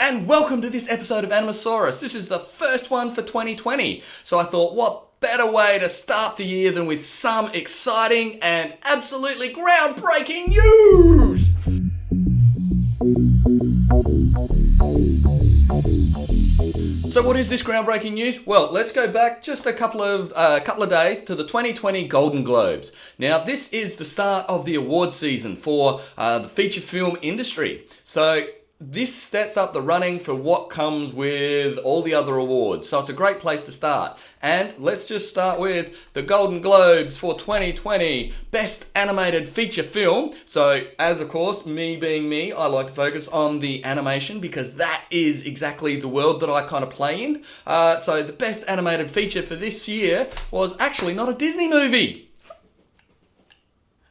and welcome to this episode of Animasaurus. This is the first one for 2020, so I thought what better way to start the year than with some exciting and absolutely groundbreaking news! So what is this groundbreaking news? Well, let's go back just a couple of days to the 2020 Golden Globes. Now, this is the start of the award season for the feature film industry. So this sets up the running for what comes with all the other awards. So it's a great place to start. And let's just start with the Golden Globes for 2020 Best Animated Feature Film. So as of course, me being me, I like to focus on the animation because that is exactly the world that I kind of play in. So the Best Animated Feature for this year was actually not a Disney movie.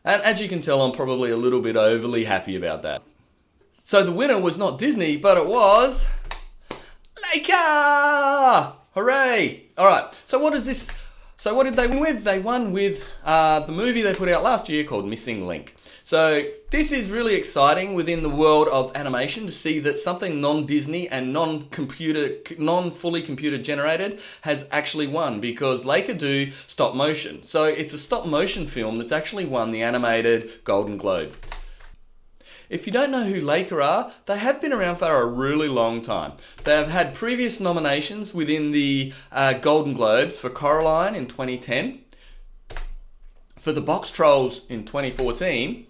And as you can tell, I'm probably a little bit overly happy about that. So the winner was not Disney, but it was Laika! Hooray! Alright, so what is this? So what did they win with? They won with the movie they put out last year called Missing Link. So this is really exciting within the world of animation to see that something non-Disney and non-fully computer generated has actually won, because Laika do stop motion. So it's a stop motion film that's actually won the animated Golden Globe. If you don't know who Laika are, they have been around for a really long time. They have had previous nominations within the Golden Globes for Coraline in 2010, for the Box Trolls in 2014,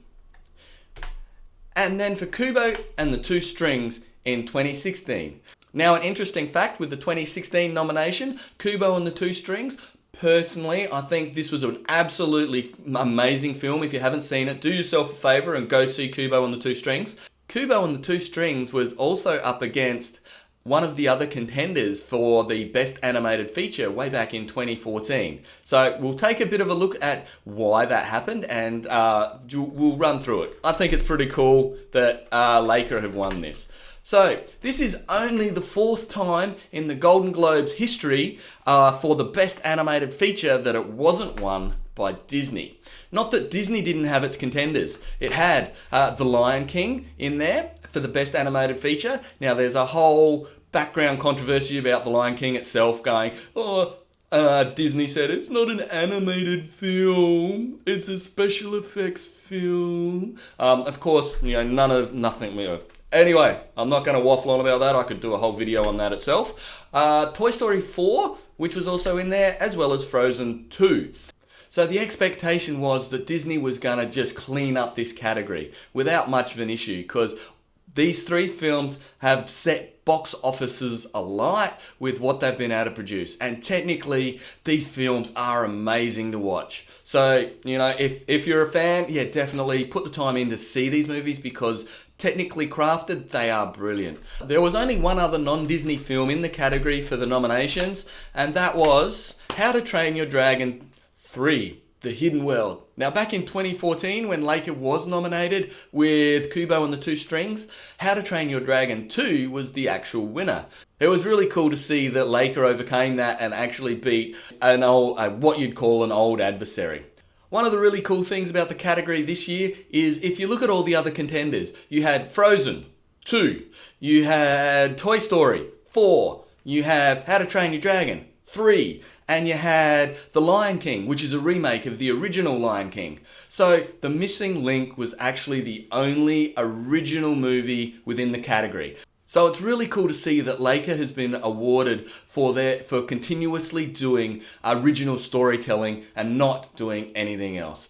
and then for Kubo and the Two Strings in 2016. Now, an interesting fact with the 2016 nomination, Kubo and the Two Strings, personally, I think this was an absolutely amazing film. If you haven't seen it, do yourself a favour and go see Kubo and the Two Strings. Kubo and the Two Strings was also up against one of the other contenders for the Best Animated Feature way back in 2014. So we'll take a bit of a look at why that happened and we'll run through it. I think it's pretty cool that Laika have won this. So, this is only the fourth time in the Golden Globes history for the Best Animated Feature that it wasn't won by Disney. Not that Disney didn't have its contenders. It had The Lion King in there for the Best Animated Feature. Now, there's a whole background controversy about The Lion King itself going, Disney said it's not an animated film, it's a special effects film. Of course, nothing. Anyway, I'm not going to waffle on about that. I could do a whole video on that itself. Toy Story 4, which was also in there, as well as Frozen 2. So the expectation was that Disney was going to just clean up this category without much of an issue, because these three films have set box offices alight with what they've been able to produce. And technically, these films are amazing to watch. So, if you're a fan, yeah, definitely put the time in to see these movies, because technically crafted, they are brilliant. There was only one other non-Disney film in the category for the nominations, and that was How to Train Your Dragon 3. The Hidden World. Now, back in 2014, when Laika was nominated with Kubo and the Two Strings, How to Train Your Dragon 2 was the actual winner. It was really cool to see that Laika overcame that and actually beat what you'd call an old adversary. One of the really cool things about the category this year is if you look at all the other contenders, you had Frozen 2, you had Toy Story 4, you have How to Train Your Dragon 3, and you had The Lion King, which is a remake of the original Lion King. So The Missing Link was actually the only original movie within the category. So it's really cool to see that Laika has been awarded for continuously doing original storytelling and not doing anything else.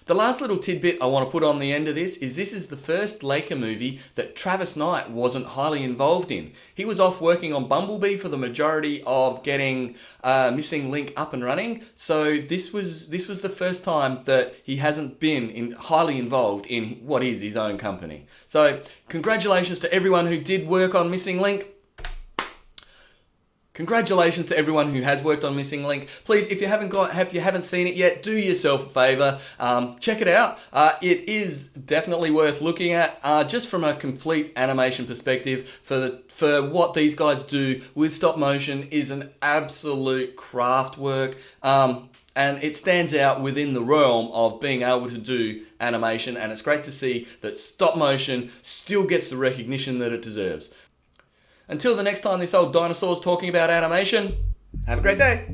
The last little tidbit I want to put on the end of this is the first Laika movie that Travis Knight wasn't highly involved in. He was off working on Bumblebee for the majority of getting Missing Link up and running. So this was the first time that he hasn't been highly involved in what is his own company. So congratulations to everyone who did work on Missing Link. Congratulations to everyone who has worked on Missing Link. Please, if you haven't seen it yet, do yourself a favour. Check it out. It is definitely worth looking at, just from a complete animation perspective. For what these guys do with stop motion is an absolute craft work. And it stands out within the realm of being able to do animation, and it's great to see that stop motion still gets the recognition that it deserves. Until the next time this old dinosaur's talking about animation, have a great day.